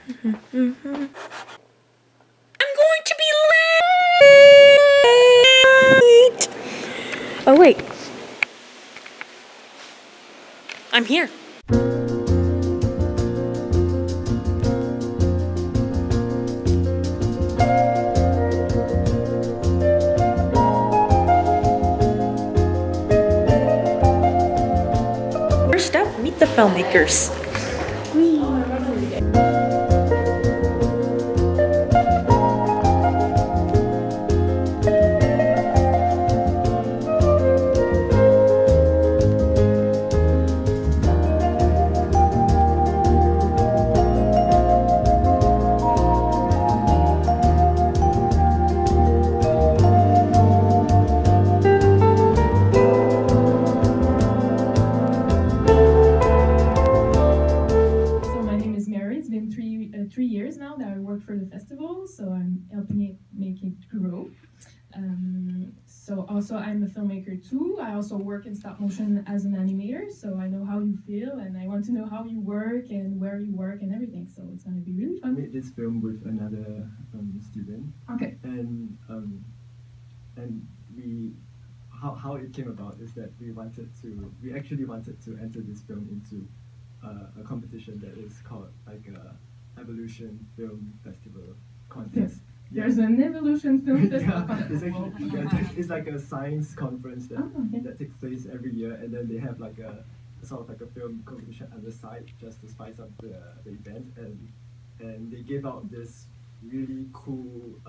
I'm going to be late! Oh wait. I'm here. First up, meet the filmmakers. Three years now that I work for the festival, so I'm helping it make it grow. So also I'm a filmmaker too. I also work in stop motion as an animator, so I know how you feel and I want to know how you work and where you work and everything, so it's going to be really fun. I made this film with another student. Okay. And we how it came about is that we actually wanted to enter this film into a competition that is called like a Evolution Film Festival contest. Yeah. There's an Evolution Film Festival contest. It's like a science conference that takes place every year, and then they have like a sort of like a film competition on the side just to spice up the event, and they gave out this really cool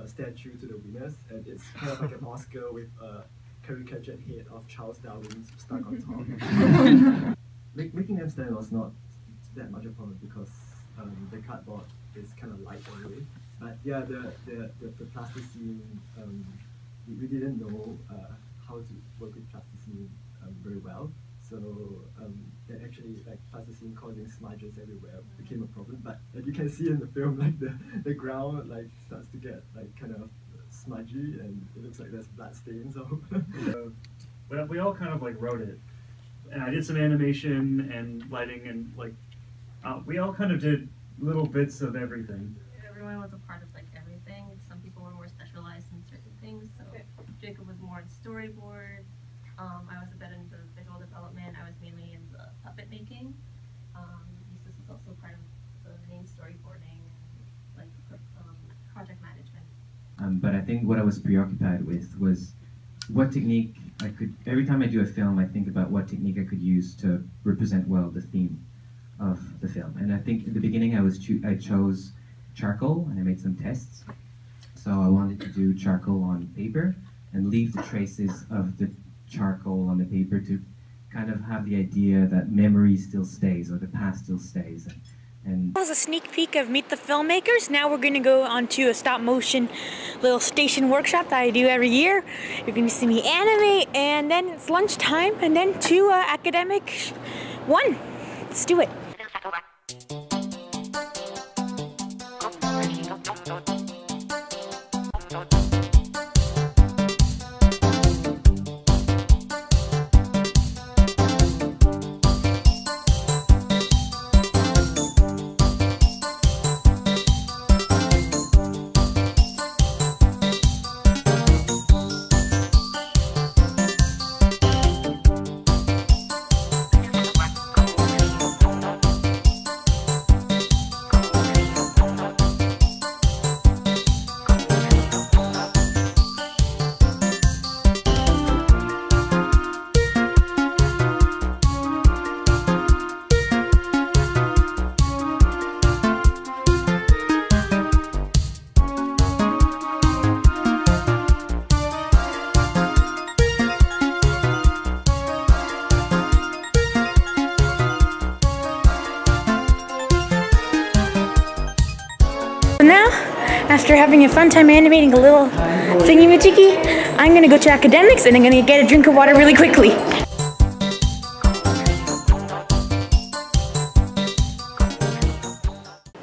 statue to the winners, and it's kind of like an Oscar with a caricatured head of Charles Darwin stuck on top. Making them stand was not that much of a problem because the cardboard is kind of light anyway. But yeah, the plasticine, we didn't know how to work with plasticine very well. So that actually, like, plasticine causing smudges everywhere became a problem. But you can see in the film, like the ground like starts to get like kind of smudgy, and it looks like there's blood stains. So we all kind of like wrote it, and I did some animation and lighting, and like we all kind of did little bits of everything. Everyone was a part of like everything. Some people were more specialized in certain things. So Jacob was more in storyboard. I was a bit into visual development. I was mainly in the puppet making. Eustace was also part of the main storyboarding and like project management. But I think what I was preoccupied with was what technique I could. Every time I do a film, I think about what technique I could use to represent well the theme of the film. And I think in the beginning I chose charcoal, and I made some tests. So I wanted to do charcoal on paper and leave the traces of the charcoal on the paper to kind of have the idea that memory still stays, or the past still stays. And That was a sneak peek of Meet the Filmmakers. Now we're going to go on to a stop motion little station workshop that I do every year. You're going to see me animate, and then it's lunchtime, and then to academic one. Let's do it. Now, after having a fun time animating a little thingy-majiggy, I'm gonna go to academics and I'm gonna get a drink of water really quickly.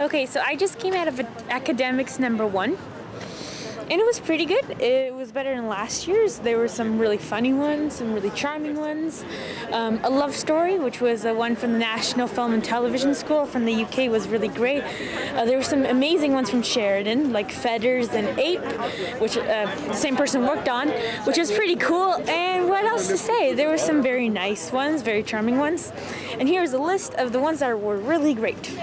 Okay, so I just came out of academics #1. And it was pretty good. It was better than last year's. There were some really funny ones, some really charming ones. A love story, which was one from the National Film and Television School from the UK, was really great. There were some amazing ones from Sheridan, like Feathers and Ape, which the same person worked on, which was pretty cool. And what else to say? There were some very nice ones, very charming ones. And here's a list of the ones that were really great.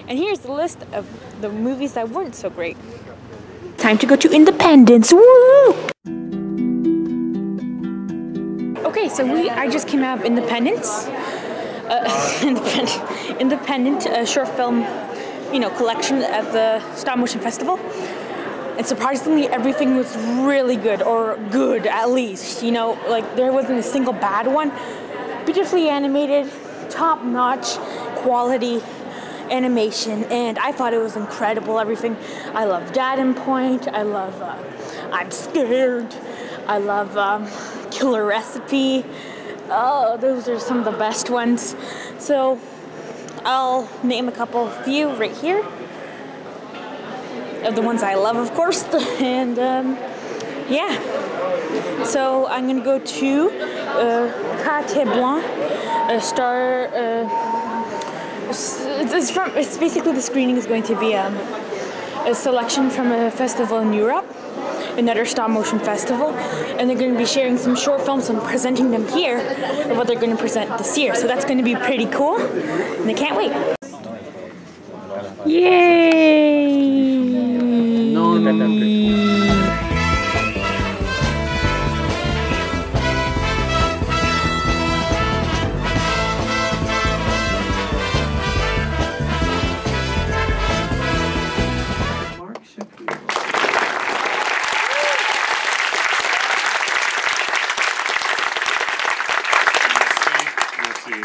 And here's the list of the movies that weren't so great. Time to go to Independence. Woo! Okay, so I just came out of Independence. Independent short film, collection at the Stop Motion Festival. And surprisingly, everything was really good, or good at least. Like there wasn't a single bad one. Beautifully animated, top-notch quality animation, and I thought it was incredible. Everything. I love Dad and Point. I love I'm Scared. I love Killer Recipe. Oh, those are some of the best ones. So I'll name a few right here of the ones I love, of course. And yeah. So I'm gonna go to Carte Blanc, star. It's basically the screening is going to be a selection from a festival in Europe, another stop motion festival, and they're going to be sharing some short films and presenting them here of what they're going to present this year. So that's going to be pretty cool, and I can't wait. Yay! No.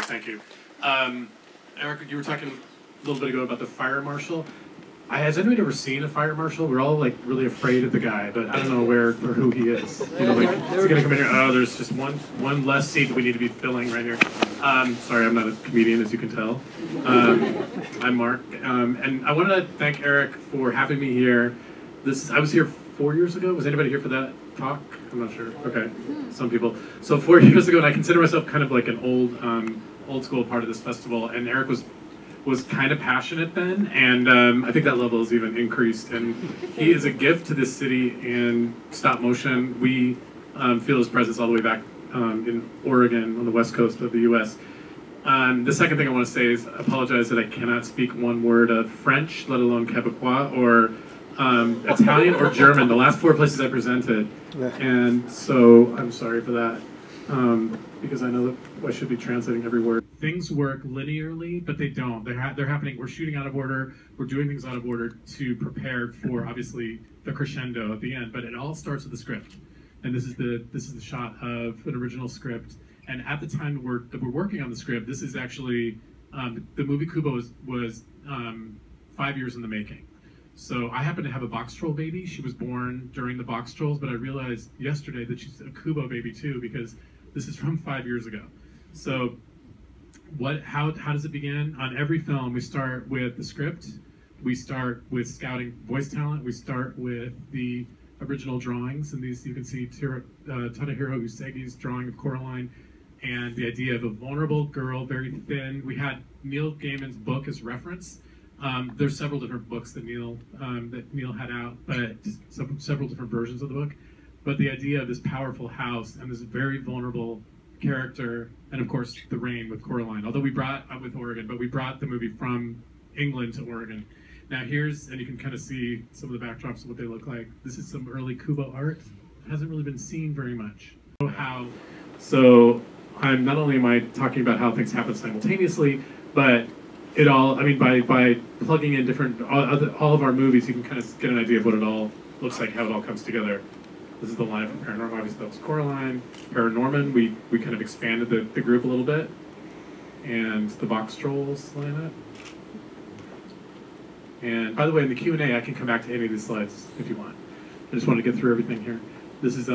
Thank you. Eric, you were talking a little bit ago about the fire marshal. Has anyone ever seen a fire marshal? We're all like really afraid of the guy, but I don't know where or who he is. Is he gonna come in here? Oh, there's just one less seat that we need to be filling right here. Sorry, I'm not a comedian, as you can tell. I'm Mark, and I wanted to thank Eric for having me here. I was here 4 years ago. Was anybody here for that talk? I'm not sure. Okay, some people. So 4 years ago, and I consider myself kind of like an old school part of this festival, and Eric was kind of passionate then, and I think that level has even increased, and he is a gift to this city and stop motion. We feel his presence all the way back in Oregon on the west coast of the US. The second thing I want to say is apologize that I cannot speak one word of French, let alone Quebecois, or Italian or German, the last 4 places I presented, and so I'm sorry for that. Because I know that I should be translating every word. Things work linearly, but they don't. They're happening. We're shooting out of order. We're doing things out of order to prepare for obviously the crescendo at the end. But it all starts with the script, and this is the shot of an original script. And at the time that we're working on the script, this is actually the movie Kubo was 5 years in the making. So I happen to have a box troll baby. She was born during the box trolls, but I realized yesterday that she's a Kubo baby too, because this is from 5 years ago. So how does it begin? On every film, we start with the script. We start with scouting voice talent. We start with the original drawings. And these you can see Tadahiro Usegi's drawing of Coraline, and the idea of a vulnerable girl, very thin. We had Neil Gaiman's book as reference. There's several different books that Neil had out, but several different versions of the book. But the idea of this powerful house and this very vulnerable character, and of course the rain with Coraline. Although we brought with Oregon, but we brought the movie from England to Oregon. Now and you can kind of see some of the backdrops of what they look like. This is some early Kubo art. It hasn't really been seen very much. So I'm not only am I talking about how things happen simultaneously, but it all. I mean, by plugging in all of our movies, you can kind of get an idea of what it all looks like, how it all comes together. This is the line from Paranorman. Obviously, that was Coraline. Paranorman, we kind of expanded the group a little bit. And the box trolls lineup. And by the way, in the Q&A, I can come back to any of these slides if you want. I just want to get through everything here. This is the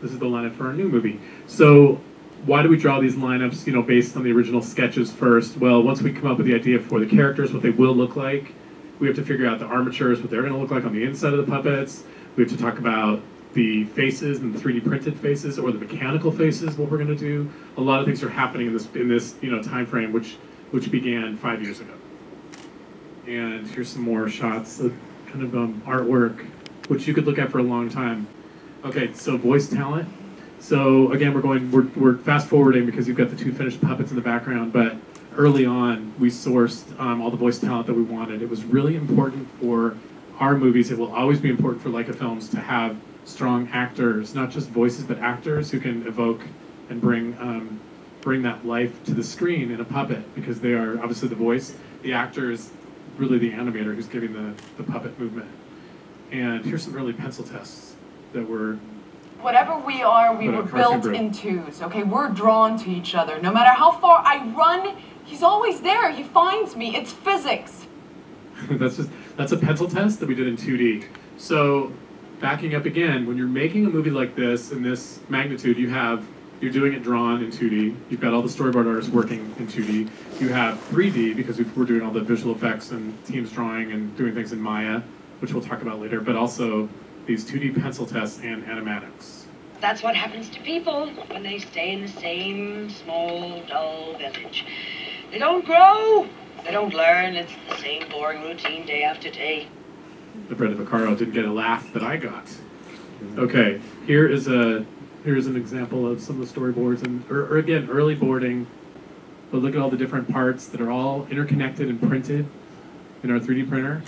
lineup for our new movie. So why do we draw these lineups, based on the original sketches first? Well, once we come up with the idea for the characters, what they will look like, We have to figure out the armatures, what they're going to look like on the inside of the puppets. We have to talk about the faces and the 3D printed faces, or the mechanical faces, what we're going to do. A lot of things are happening in this time frame, which began 5 years ago. And here's some more shots of kind of artwork, which you could look at for a long time. Okay, so voice talent. So again, we're fast forwarding because you've got the 2 finished puppets in the background, but early on we sourced all the voice talent that we wanted. It was really important for our movies. It will always be important for Leica Films to have strong actors, not just voices, but actors who can evoke and bring that life to the screen in a puppet, because they are obviously the voice. The actor is really the animator who's giving the puppet movement. And here's some early pencil tests that were... Whatever we are, we were built in twos, okay? We're drawn to each other. No matter how far I run, he's always there. He finds me. It's physics. That's a pencil test that we did in 2D. So, backing up again, when you're making a movie like this, in this magnitude, you're doing it drawn in 2D. You've got all the storyboard artists working in 2D. You have 3D, because we're doing all the visual effects and teams drawing and doing things in Maya, which we'll talk about later, but also these 2D pencil tests and animatics. That's what happens to people when they stay in the same small, dull village. They don't grow, they don't learn, it's the same boring routine day after day. The Brenda Vaccaro didn't get a laugh that I got. Okay, here's an example of some of the storyboards, or again, early boarding. But look at all the different parts that are all interconnected and printed in our 3D printer.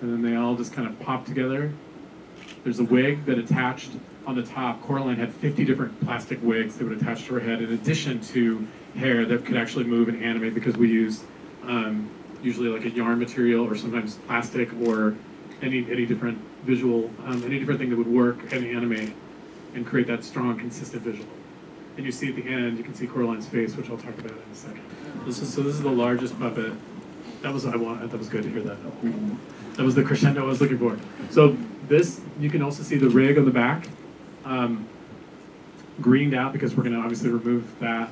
And then they all just kind of pop together. There's a wig that attached on the top. Coraline had 50 different plastic wigs that would attach to her head, in addition to hair that could actually move and animate, because we use usually like a yarn material, or sometimes plastic, or any different visual, any different thing that would work and animate and create that strong, consistent visual. And you see at the end, you can see Coraline's face, which I'll talk about in a second. This is the largest puppet. That was good to hear that. That was the crescendo I was looking for. So this, you can also see the rig on the back, greened out, because we're going to obviously remove that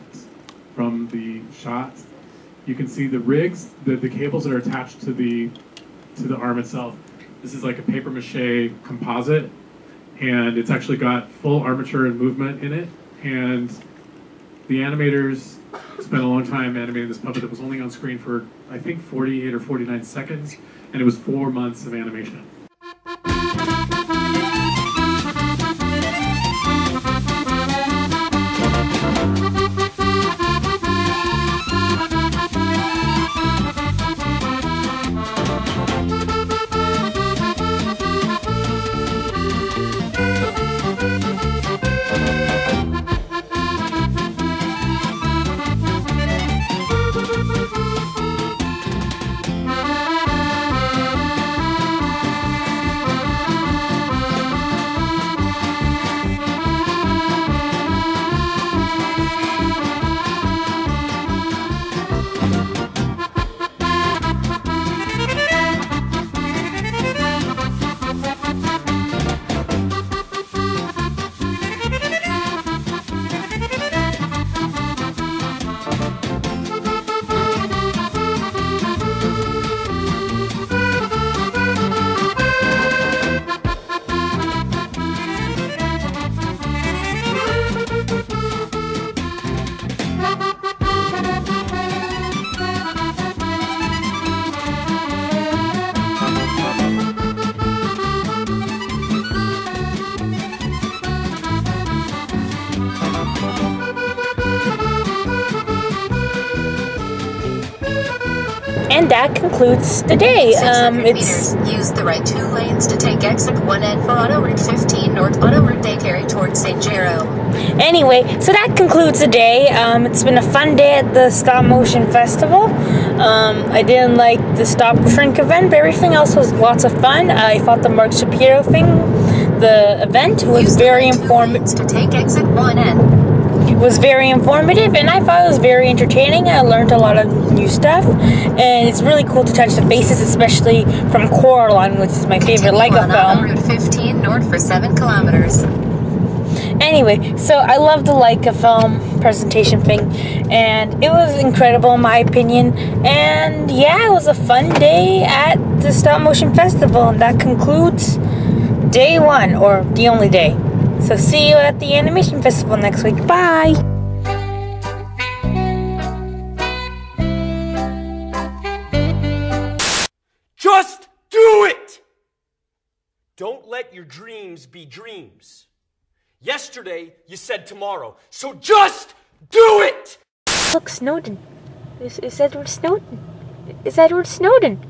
from the shot. You can see the rigs, the cables that are attached to the arm itself. This is like a paper mache composite, and it's actually got full armature and movement in it. And the animators spent a long time animating this puppet that was only on screen for, I think, 48 or 49 seconds, and it was 4 months of animation. And that concludes the day. Use the right 2 lanes to take exit 1N for Auto Route 15 North Auto Route Daycare towards St. Jerome. Anyway, so that concludes the day. It's been a fun day at the Stop Motion Festival. I didn't like the Stop Shrink event, but everything else was lots of fun. I thought the Mark Shapiro thing, the event, was very informative. To take exit 1N. Was very informative, and I thought it was very entertaining. I learned a lot of new stuff, and it's really cool to touch the faces, especially from Coraline, which is my favorite Leica film. Route 15 north for 7 kilometers. Anyway, so I love the Leica film. presentation thing, and it was incredible in my opinion. And yeah, it was a fun day at the Stop Motion Festival, and that concludes day 1, or the only day. So see you at the Animation Festival next week. Bye! Just do it! Don't let your dreams be dreams. Yesterday, you said tomorrow, so just do it! Look, Snowden. It's Edward Snowden. It's Edward Snowden.